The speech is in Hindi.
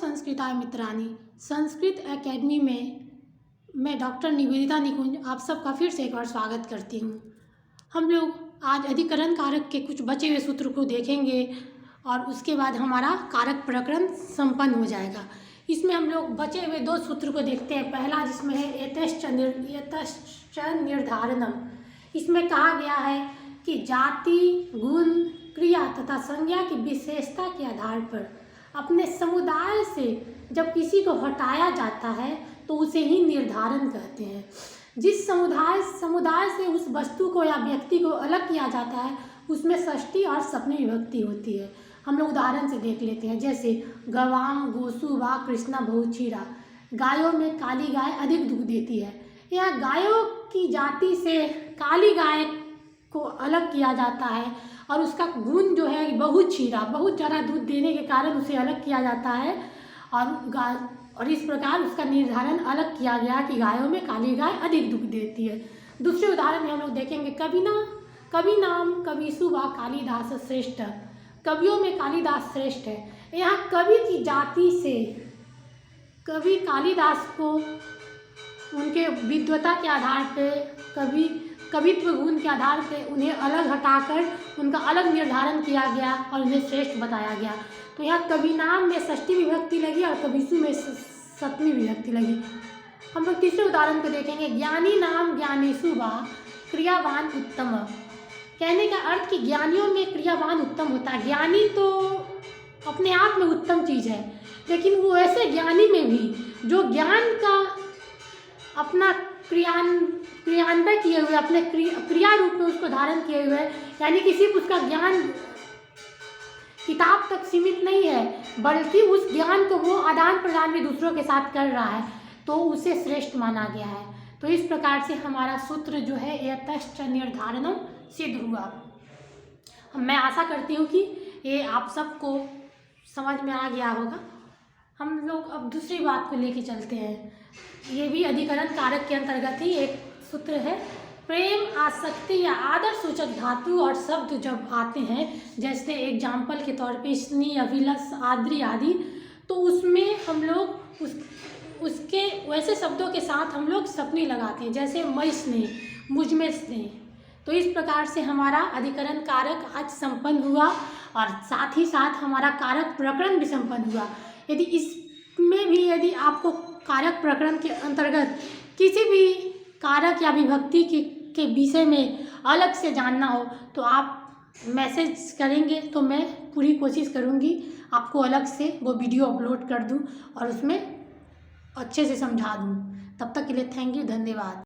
संस्कृताय मित्राणि। संस्कृत एकेडमी में मैं डॉक्टर निवेदिता निकुंज आप सबका फिर से एक बार स्वागत करती हूँ। हम लोग आज अधिकरण कारक के कुछ बचे हुए सूत्र को देखेंगे और उसके बाद हमारा कारक प्रकरण संपन्न हो जाएगा। इसमें हम लोग बचे हुए दो सूत्र को देखते हैं। पहला जिसमें है यतश्च निर्धारणम। इसमें कहा गया है कि जाति, गुण, क्रिया तथा संज्ञा की विशेषता के आधार पर अपने समुदाय से जब किसी को हटाया जाता है तो उसे ही निर्धारण कहते हैं। जिस समुदाय से उस वस्तु को या व्यक्ति को अलग किया जाता है उसमें षष्ठी और सप्तमी विभक्ति होती है। हम लोग उदाहरण से देख लेते हैं, जैसे गवाम गोसु वा कृष्णा बहुक्षीरा। गायों में काली गाय अधिक दूध देती है। यह गायों की जाति से काली गाय को अलग किया जाता है और उसका गुण जो है बहुक्षीरा, बहुत ज़्यादा दूध देने के कारण उसे अलग किया जाता है और इस प्रकार उसका निर्धारण अलग किया गया कि गायों में काली गाय अधिक दूध देती है। दूसरे उदाहरण में हम लोग देखेंगे कवि नाम कविसु वा कालिदास श्रेष्ठ। कवियों में कालिदास श्रेष्ठ है। यहाँ कवि की जाति से कवि कालिदास को उनके विद्वता के आधार पे कवित्व गुण के आधार पे उन्हें अलग हटाकर उनका अलग निर्धारण किया गया और उन्हें श्रेष्ठ बताया गया। तो यहाँ कवि नाम में षष्ठी विभक्ति लगी और कविसु में सप्तमी विभक्ति लगी। हम लोग तीसरे उदाहरण को देखेंगे, ज्ञानी नाम ज्ञानेषु वा क्रियावान उत्तम। कहने का अर्थ कि ज्ञानियों में क्रियावान उत्तम होता है। ज्ञानी तो अपने आप में उत्तम चीज़ है, लेकिन वो ऐसे ज्ञानी में भी जो ज्ञान का अपना क्रियान्वय किए हुए, अपने क्रिया रूप में उसको धारण किए हुए, यानी कि सिर्फ उसका ज्ञान किताब तक सीमित नहीं है, बल्कि उस ज्ञान को वो आदान प्रदान भी दूसरों के साथ कर रहा है, तो उसे श्रेष्ठ माना गया है। तो इस प्रकार से हमारा सूत्र जो है यतश्च निर्धारणम सिद्ध हुआ। मैं आशा करती हूँ कि ये आप सबको समझ में आ गया होगा। हम लोग अब दूसरी बात को लेके चलते हैं। ये भी अधिकरण कारक के अंतर्गत ही एक सूत्र है। प्रेम, आसक्ति या आदर सूचक धातु और शब्द जब आते हैं, जैसे एग्जाम्पल के तौर पे स्नेह, अभिलष, आद्री आदि, तो उसमें हम लोग उसके वैसे शब्दों के साथ हम लोग सप्तमी लगाते हैं, जैसे मैं स्नेह, मुझ में स्नेह। तो इस प्रकार से हमारा अधिकरण कारक आज संपन्न हुआ और साथ ही साथ हमारा कारक प्रकरण भी संपन्न हुआ। यदि इसमें भी यदि आपको कारक प्रकरण के अंतर्गत किसी भी कारक या विभक्ति के विषय में अलग से जानना हो तो आप मैसेज करेंगे, तो मैं पूरी कोशिश करूँगी आपको अलग से वो वीडियो अपलोड कर दूँ और उसमें अच्छे से समझा दूँ। तब तक के लिए थैंक यू, धन्यवाद।